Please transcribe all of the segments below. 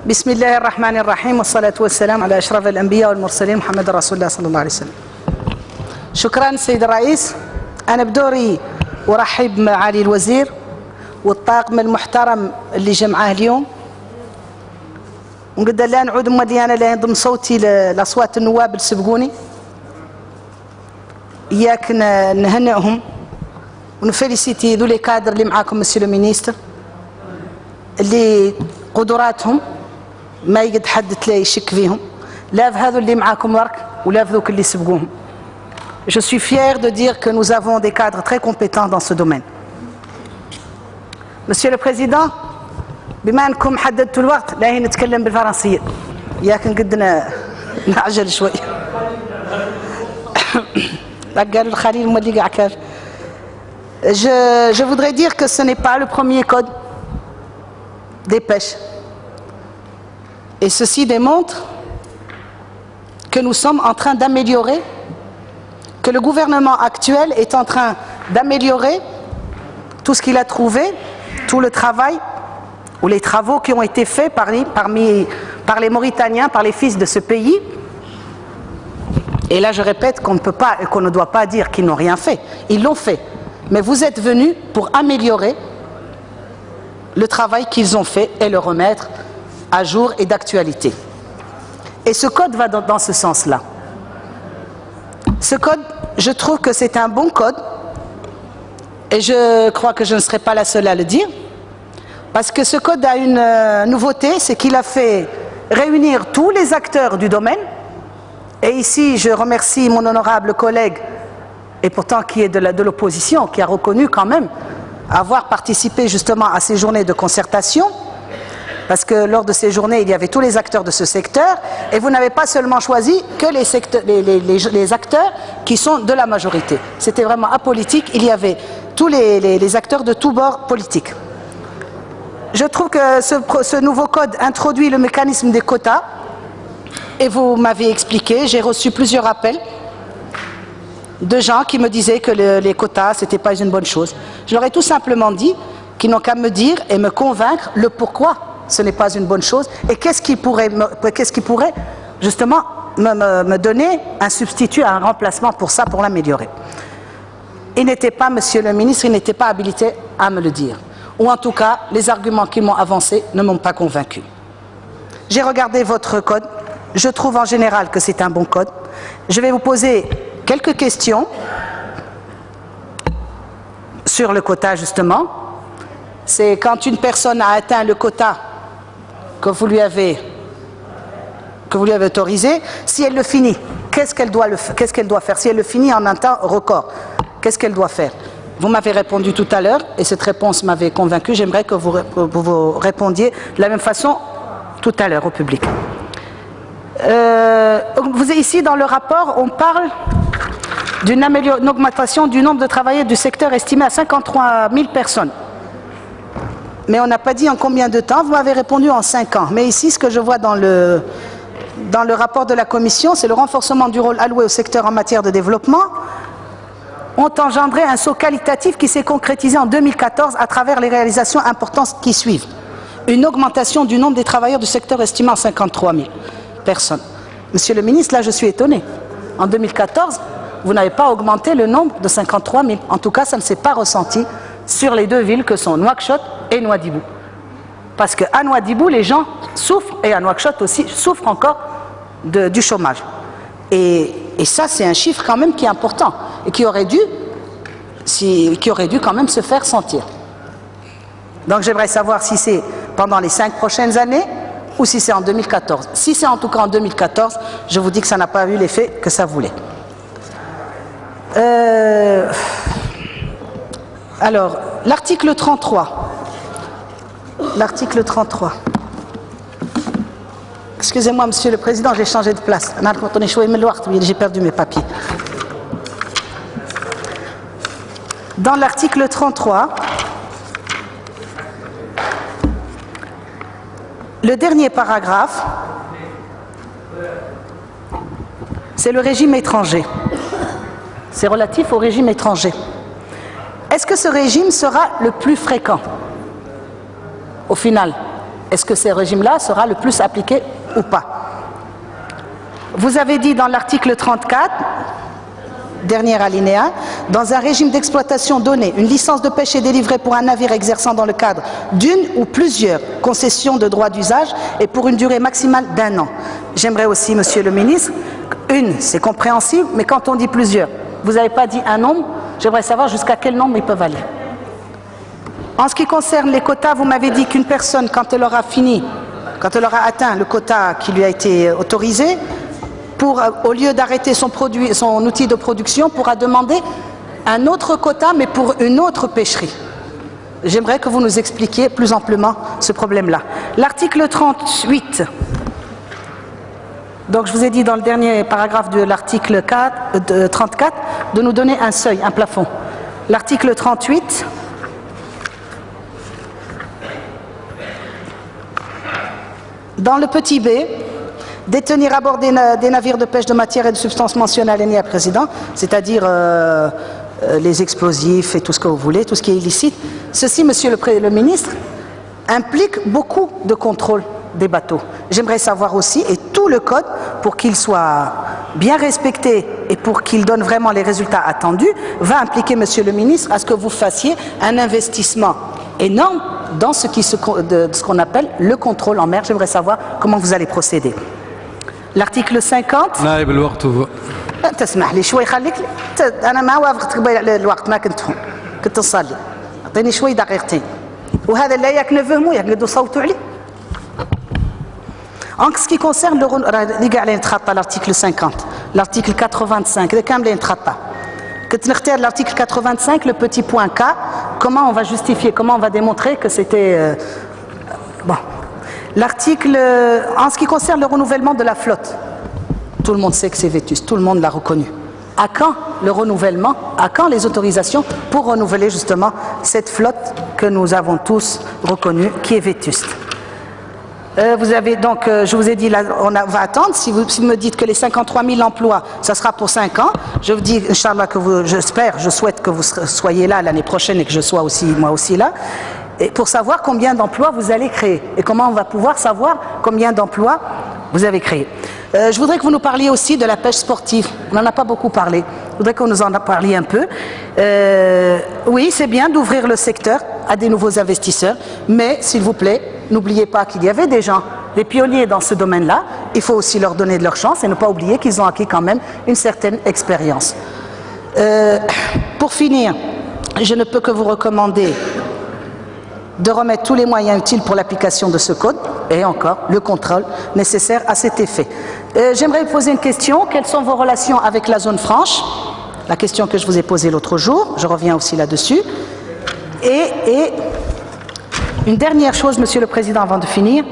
بسم الله الرحمن الرحيم والصلاة والسلام على أشرف الأنبياء والمرسلين محمد رسول الله صلى الله عليه وسلم. شكرا سيد الرئيس. أنا بدوري أرحب معالي الوزير والطاقم المحترم اللي جمعاه اليوم، ونقدر لا نعود مديانة لا ينضم صوتي لأصوات النواب اللي سبقوني، إياك نهنئهم ونفلسيتي ذو لي كادر اللي معاكم مسيو المينيستر اللي قدراتهم ما يقد حد تلاقي يشك فيهم، لا في هذو اللي معاكم برك ولا في ذوك اللي سبقوهم. Je suis fier de dire que nous avons des cadres très compétents dans ce domaine. Monsieur le Président, بما أنكم حددتوا الوقت لا هي نتكلم بالفرنسية، إياك نقدنا نعجل شوي. قالوا الخليل مولي قاع. Je voudrais dire que ce n'est pas le premier code des pêches. Et ceci démontre que nous sommes en train d'améliorer, que le gouvernement actuel est en train d'améliorer tout ce qu'il a trouvé, tout le travail ou les travaux qui ont été faits par les Mauritaniens, par les fils de ce pays. Et là je répète qu'on ne peut pas et qu'on ne doit pas dire qu'ils n'ont rien fait. Ils l'ont fait. Mais vous êtes venus pour améliorer le travail qu'ils ont fait et le remettre à jour et d'actualité. Et ce code va dans ce sens-là. Ce code, je trouve que c'est un bon code, et je crois que je ne serai pas la seule à le dire, parce que ce code a une nouveauté, c'est qu'il a fait réunir tous les acteurs du domaine, et ici je remercie mon honorable collègue, et pourtant qui est de l'opposition, qui a reconnu quand même avoir participé justement à ces journées de concertation, parce que lors de ces journées, il y avait tous les acteurs de ce secteur, et vous n'avez pas seulement choisi que les acteurs qui sont de la majorité. C'était vraiment apolitique, il y avait tous les acteurs de tous bords politiques. Je trouve que ce nouveau code introduit le mécanisme des quotas, et vous m'avez expliqué, j'ai reçu plusieurs appels de gens qui me disaient que les quotas, ce n'était pas une bonne chose. Je leur ai tout simplement dit qu'ils n'ont qu'à me dire et me convaincre le pourquoi ce n'est pas une bonne chose, et qu'est-ce qui pourrait justement me donner un substitut, un remplacement pour ça, pour l'améliorer. Il n'était pas, monsieur le ministre, il n'était pas habilité à me le dire. Ou en tout cas, les arguments qu'ils m'ont avancés ne m'ont pas convaincu. J'ai regardé votre code, je trouve en général que c'est un bon code. Je vais vous poser quelques questions sur le quota justement. C'est quand une personne a atteint le quota que vous lui avez autorisé, si elle le finit, qu'est-ce qu'elle doit faire? Si elle le finit en un temps record, qu'est-ce qu'elle doit faire? Vous m'avez répondu tout à l'heure, et cette réponse m'avait convaincu. J'aimerais que vous répondiez de la même façon tout à l'heure au public. Ici dans le rapport, on parle d'une augmentation du nombre de travailleurs du secteur estimé à 53 000 personnes. Mais on n'a pas dit en combien de temps. Vous m'avez répondu en 5 ans. Mais ici, ce que je vois dans le rapport de la Commission, c'est le renforcement du rôle alloué au secteur en matière de développement ont engendré un saut qualitatif qui s'est concrétisé en 2014 à travers les réalisations importantes qui suivent. Une augmentation du nombre des travailleurs du secteur estimé à 53 000 personnes. Monsieur le ministre, là je suis étonné. En 2014, vous n'avez pas augmenté le nombre de 53 000. En tout cas, ça ne s'est pas ressenti sur les deux villes que sont Nouakchott et Nouadhibou. Parce qu'à Nouadhibou, les gens souffrent, et à Nouakchott aussi, souffrent encore du chômage. Et ça, c'est un chiffre quand même qui est important, et qui aurait dû quand même se faire sentir. Donc j'aimerais savoir si c'est pendant les 5 prochaines années, ou si c'est en 2014. Si c'est en tout cas en 2014, je vous dis que ça n'a pas eu l'effet que ça voulait. Alors, l'article 33. L'article 33. Excusez-moi, Monsieur le Président, j'ai changé de place. J'ai perdu mes papiers. Dans l'article 33, le dernier paragraphe, c'est le régime étranger. C'est relatif au régime étranger. Est-ce que ce régime sera le plus fréquent, au final? Est-ce que ce régime-là sera le plus appliqué ou pas? Vous avez dit dans l'article 34, dernier alinéa, dans un régime d'exploitation donné, une licence de pêche est délivrée pour un navire exerçant dans le cadre d'une ou plusieurs concessions de droit d'usage et pour une durée maximale d'1 an. J'aimerais aussi, monsieur le ministre, une, c'est compréhensible, mais quand on dit plusieurs, vous n'avez pas dit un nombre, j'aimerais savoir jusqu'à quel nombre ils peuvent aller. En ce qui concerne les quotas, vous m'avez dit qu'une personne, quand elle aura fini, quand elle aura atteint le quota qui lui a été autorisé, au lieu d'arrêter son outil de production, pourra demander un autre quota, mais pour une autre pêcherie. J'aimerais que vous nous expliquiez plus amplement ce problème-là. L'article 38. Donc je vous ai dit dans le dernier paragraphe de l'article 34 de nous donner un seuil, un plafond. L'article 38. Dans le petit b, détenir à bord des navires de pêche de matières et de substances mentionnées à l'alinéa précédent, c'est-à-dire les explosifs et tout ce que vous voulez, tout ce qui est illicite. Ceci, monsieur le ministre, implique beaucoup de contrôle des bateaux. J'aimerais savoir aussi, et tout le code, pour qu'il soit bien respecté et pour qu'il donne vraiment les résultats attendus, va impliquer, monsieur le ministre, à ce que vous fassiez un investissement énorme dans ce qu'on appelle le contrôle en mer. J'aimerais savoir comment vous allez procéder. L'article 50. نائب الوقت هو. تسمح لي شوي خليك انا ما وافقتك قبيل الوقت ما كنت نصلي اعطيني شوي دقيقتين وهذا لا ياك نفهموا ياك نقدروا نصوتوا عليه. En ce qui concerne l'article 50, l'article 85, l'article 85, le petit point K, comment on va justifier, comment on va démontrer que c'était... bon. L'article, en ce qui concerne le renouvellement de la flotte, tout le monde sait que c'est vétuste, tout le monde l'a reconnu. À quand le renouvellement, à quand les autorisations pour renouveler justement cette flotte que nous avons tous reconnue, qui est vétuste? Vous avez donc, je vous ai dit, là, on va attendre. Si vous me dites que les 53 000 emplois, ça sera pour 5 ans, je vous dis, Inch'Allah, je souhaite que vous soyez là l'année prochaine et que je sois aussi, moi aussi là, et pour savoir combien d'emplois vous allez créer et comment on va pouvoir savoir combien d'emplois vous avez créé. Je voudrais que vous nous parliez aussi de la pêche sportive. On n'en a pas beaucoup parlé. Je voudrais qu'on nous en parliez un peu. Oui, c'est bien d'ouvrir le secteur à des nouveaux investisseurs, mais s'il vous plaît, n'oubliez pas qu'il y avait des gens, des pionniers dans ce domaine-là. Il faut aussi leur donner de leur chance et ne pas oublier qu'ils ont acquis quand même une certaine expérience. Pour finir, je ne peux que vous recommander de remettre tous les moyens utiles pour l'application de ce code et encore le contrôle nécessaire à cet effet. J'aimerais vous poser une question. Quelles sont vos relations avec la zone franche? La question que je vous ai posée l'autre jour, je reviens aussi là-dessus. Et une dernière chose, Monsieur le Président, avant de finir.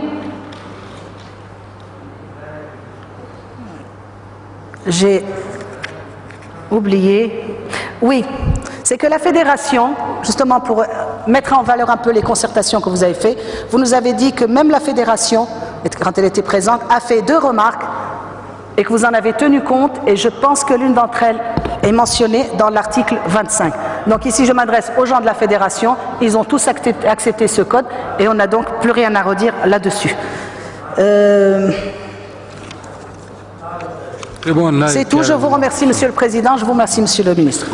J'ai oublié. Oui, c'est que la fédération, justement pour mettre en valeur un peu les concertations que vous avez faites, vous nous avez dit que même la fédération, quand elle était présente, a fait 2 remarques et que vous en avez tenu compte, et je pense que l'une d'entre elles est mentionnée dans l'article 25. Donc ici je m'adresse aux gens de la fédération, ils ont tous accepté ce code et on n'a donc plus rien à redire là-dessus. C'est tout, je vous remercie Monsieur le Président, je vous remercie Monsieur le Ministre.